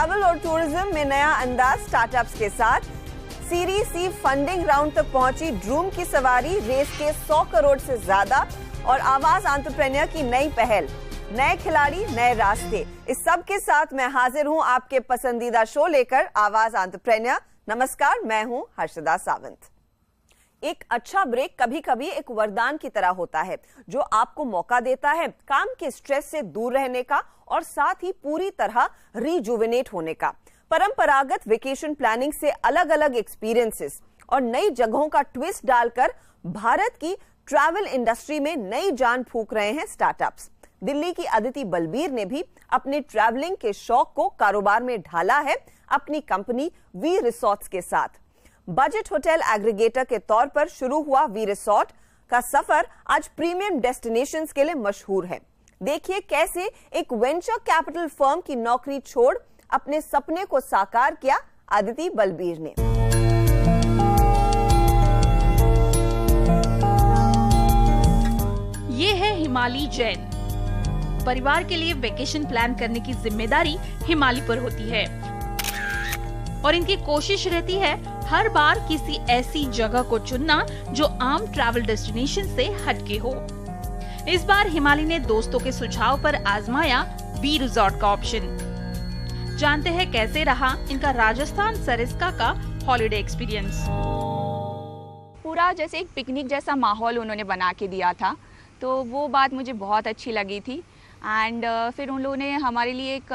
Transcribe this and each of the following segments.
Travel और tourism में नया अंदाज स्टार्टअप्स के साथ। सीरीज सी फंडिंग राउंड तक पहुंची ड्रूम की सवारी, रेस के 100 करोड़ से ज्यादा और आवाज एंटरप्रेन्योर की नई पहल। नए खिलाड़ी, नए रास्ते, इस सब के साथ मैं हाजिर हूं आपके पसंदीदा शो लेकर, आवाज एंटरप्रेन्योर। नमस्कार, मैं हूं हर्षदा सावंत। एक अच्छा ब्रेक कभी कभी एक वरदान की तरह होता है, जो आपको मौका देता है काम के स्ट्रेस से दूर रहने का और साथ ही पूरी तरह रिजुविनेट होने का। परंपरागत वेकेशन प्लानिंग से अलग अलग एक्सपीरियंसेस और नई जगहों का ट्विस्ट डालकर भारत की ट्रैवल इंडस्ट्री में नई जान फूंक रहे हैं स्टार्टअप्स। दिल्ली की अदिति बलबीर ने भी अपने ट्रैवलिंग के शौक को कारोबार में ढाला है अपनी कंपनी वी रिसॉर्ट्स के साथ। बजट होटल एग्रीगेटर के तौर पर शुरू हुआ वी रिसॉर्ट का सफर आज प्रीमियम डेस्टिनेशंस के लिए मशहूर है। देखिए कैसे एक वेंचर कैपिटल फर्म की नौकरी छोड़ अपने सपने को साकार किया अदिति बलबीर ने। ये है हिमाली जैन। परिवार के लिए वेकेशन प्लान करने की जिम्मेदारी हिमाली पर होती है और इनकी कोशिश रहती है हर बार किसी ऐसी जगह को चुनना जो आम ट्रैवल डेस्टिनेशन से हटके हो। इस बार हिमाली ने दोस्तों के सुझाव पर आजमाया वी रिजॉर्ट का ऑप्शन। जानते हैं कैसे रहा इनका राजस्थान सरिस्का का हॉलिडे एक्सपीरियंस। पूरा जैसे एक पिकनिक जैसा माहौल उन्होंने बना के दिया था, तो वो बात मुझे बहुत अच्छी लगी थी। एंड फिर उन लोगों ने हमारे लिए एक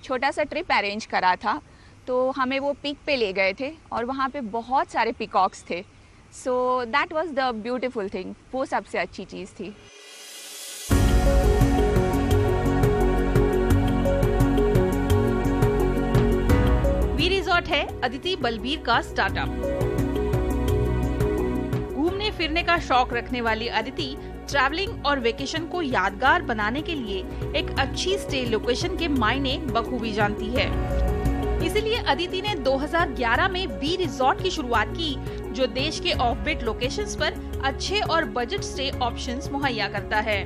छोटा सा ट्रिप अरेंज करा था, तो हमें वो पीक पे ले गए थे और वहाँ पे बहुत सारे पिकॉक्स थे। So that was the beautiful thing, वो सबसे अच्छी चीज़ थी। वी रिजॉर्ट है अदिति बलबीर का स्टार्टअप। घूमने फिरने का शौक रखने वाली अदिति ट्रैवलिंग और वेकेशन को यादगार बनाने के लिए एक अच्छी स्टे लोकेशन के मायने बखूबी जानती है। इसीलिए अदिति ने 2011 में वी रिजॉर्ट की शुरुआत की, जो देश के ऑफ बीट लोकेशंस पर अच्छे और बजट स्टे ऑप्शंस मुहैया करता है।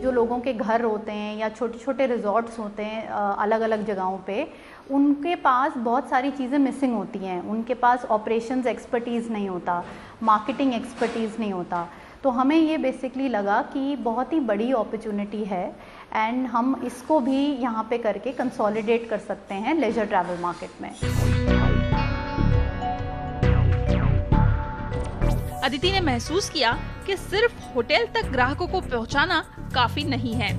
जो लोगों के घर होते हैं या छोटे छोटे रिजॉर्ट्स होते हैं अलग अलग जगहों पे, उनके पास बहुत सारी चीज़ें मिसिंग होती हैं। उनके पास ऑपरेशंस एक्सपर्टीज़ नहीं होता, मार्केटिंग एक्सपर्टीज़ नहीं होता। तो हमें ये बेसिकली लगा कि बहुत ही बड़ी अपॉर्चुनिटी है एंड हम इसको भी यहाँ पे करके कंसोलिडेट कर सकते हैं लेजर ट्रैवल मार्केट में। अदिति ने महसूस किया कि सिर्फ होटल तक ग्राहकों को पहुंचाना काफी नहीं है।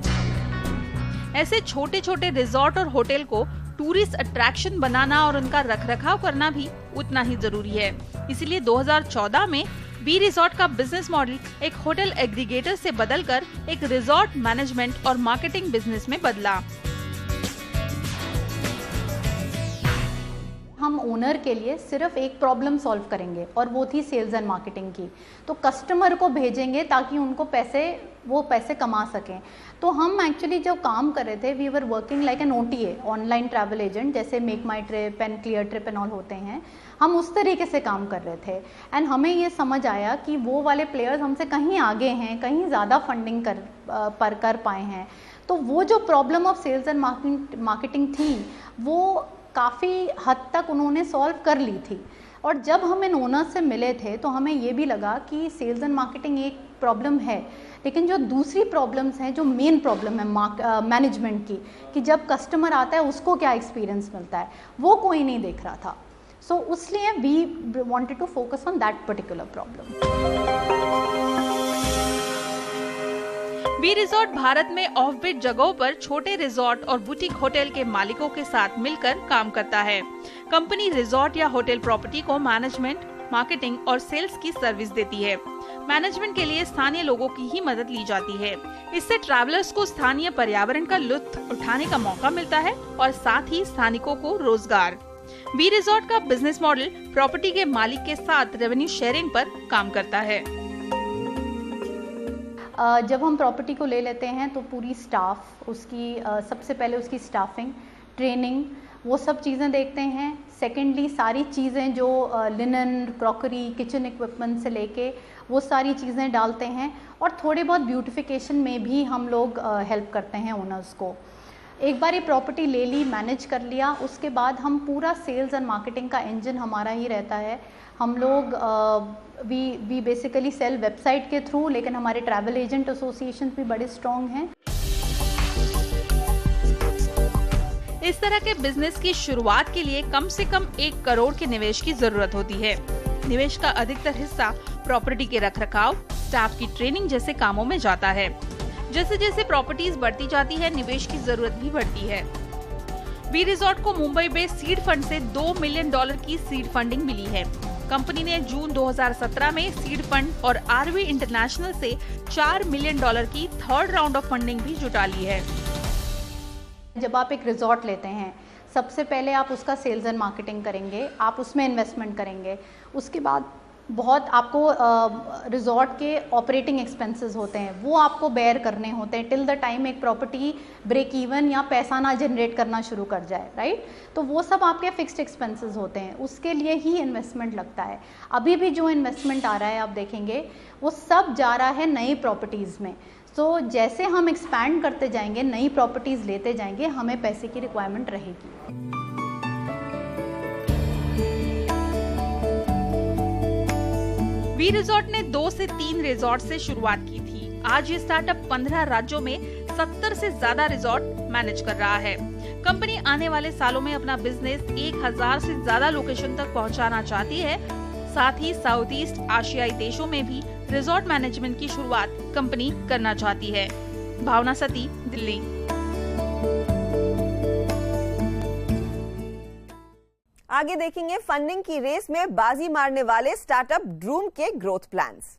ऐसे छोटे छोटे रिजॉर्ट और होटल को टूरिस्ट अट्रैक्शन बनाना और उनका रखरखाव करना भी उतना ही जरूरी है। इसलिए 2014 में वी रिजॉर्ट का बिजनेस मॉडल एक होटल एग्रीगेटर से बदलकर एक रिजॉर्ट मैनेजमेंट और मार्केटिंग बिजनेस में बदला। हम ओनर के लिए सिर्फ एक प्रॉब्लम सॉल्व करेंगे और वो थी सेल्स एंड मार्केटिंग की। तो कस्टमर को भेजेंगे ताकि उनको वो पैसे कमा सकें। तो हम एक्चुअली जो काम कर रहे थे, we were working like an OTA, online travel agent, जैसे MakeMyTrip and Cleartrip and all होते हैं। हम उस तरीके से काम कर रहे थे एंड हमें ये समझ आया कि वो वाले प्लेयर्स हमसे कहीं आगे हैं, कहीं ज़्यादा फंडिंग कर पाए हैं। तो वो जो problem of sales and marketing थी, वो काफ़ी हद तक उन्होंने सॉल्व कर ली थी। और जब हम इन ओनर्स से मिले थे तो हमें ये भी लगा कि सेल्स एंड मार्केटिंग एक प्रॉब्लम है, लेकिन जो दूसरी प्रॉब्लम्स हैं, जो मेन प्रॉब्लम है मैनेजमेंट की, कि जब कस्टमर आता है उसको क्या एक्सपीरियंस मिलता है, वो कोई नहीं देख रहा था। सो इसलिए we wanted to focus on that particular problem. We resort Bharat में ऑफ बीट जगहों पर छोटे रिजॉर्ट और बुटीक होटल के मालिकों के साथ मिलकर काम करता है। कंपनी रिजॉर्ट या होटल प्रॉपर्टी को मैनेजमेंट, मार्केटिंग और सेल्स की सर्विस देती है। मैनेजमेंट के लिए स्थानीय लोगों की ही मदद ली जाती है। इससे ट्रैवलर्स को स्थानीय पर्यावरण का लुत्फ उठाने का मौका मिलता है और साथ ही स्थानिकों को रोजगार। वी रिजॉर्ट का बिजनेस मॉडल प्रॉपर्टी के मालिक के साथ रेवेन्यू शेयरिंग पर काम करता है। जब हम प्रॉपर्टी को ले लेते हैं तो पूरी स्टाफ उसकी सबसे पहले उसकी स्टाफिंग, ट्रेनिंग, वो सब चीज़ें देखते हैं। सेकेंडली सारी चीज़ें जो लिनन, क्रॉकरी, किचन इक्विपमेंट से लेके वो सारी चीज़ें डालते हैं और थोड़े बहुत ब्यूटिफिकेशन में भी हम लोग हेल्प करते हैं ओनर्स को। एक बार ये प्रॉपर्टी ले ली, मैनेज कर लिया, उसके बाद हम पूरा सेल्स एंड मार्केटिंग का इंजन हमारा ही रहता है। हम लोग वी बेसिकली सेल वेबसाइट के थ्रू, लेकिन हमारे ट्रैवल एजेंट एसोसिएशन भी बड़े स्ट्रॉन्ग हैं। इस तरह के बिजनेस की शुरुआत के लिए कम से कम 1 करोड़ के निवेश की जरूरत होती है। निवेश का अधिकतर हिस्सा प्रॉपर्टी के रखरखाव, स्टाफ की ट्रेनिंग जैसे कामों में जाता है। जैसे जैसे प्रॉपर्टीज बढ़ती जाती है, निवेश की जरूरत भी बढ़ती है। वी रिजॉर्ट को मुंबई बेस्ड सीड फंड से $2 मिलियन की सीड फंडिंग मिली है। कंपनी ने जून 2017 में सीड फंड और आरवी इंटरनेशनल से $4 मिलियन की 3rd राउंड ऑफ फंडिंग भी जुटा ली है। जब आप एक रिजॉर्ट लेते हैं, सबसे पहले आप उसका सेल्स एंड मार्केटिंग करेंगे, आप उसमें इन्वेस्टमेंट करेंगे। उसके बाद बहुत आपको रिजॉर्ट के ऑपरेटिंग एक्सपेंसेस होते हैं, वो आपको बेयर करने होते हैं टिल द टाइम एक प्रॉपर्टी ब्रेक इवन या पैसा ना जनरेट करना शुरू कर जाए, राइट। तो वो सब आपके फिक्स्ड एक्सपेंसेस होते हैं, उसके लिए ही इन्वेस्टमेंट लगता है। अभी भी जो इन्वेस्टमेंट आ रहा है आप देखेंगे वो सब जा रहा है नई प्रॉपर्टीज़ में। तो जैसे हम एक्सपैंड करते जाएंगे, नई प्रॉपर्टीज़ लेते जाएंगे, हमें पैसे की रिक्वायरमेंट रहेगी। वी रिजॉर्ट ने 2 से 3 रिजॉर्ट से शुरुआत की थी। आज ये स्टार्टअप 15 राज्यों में 70 से ज्यादा रिजॉर्ट मैनेज कर रहा है। कंपनी आने वाले सालों में अपना बिजनेस 1000 से ज्यादा लोकेशन तक पहुंचाना चाहती है। साथ ही साउथ ईस्ट एशियाई देशों में भी रिजॉर्ट मैनेजमेंट की शुरुआत कंपनी करना चाहती है। भावना सती, दिल्ली। आगे देखेंगे फंडिंग की रेस में बाजी मारने वाले स्टार्टअप ड्रूम के ग्रोथ प्लान्स।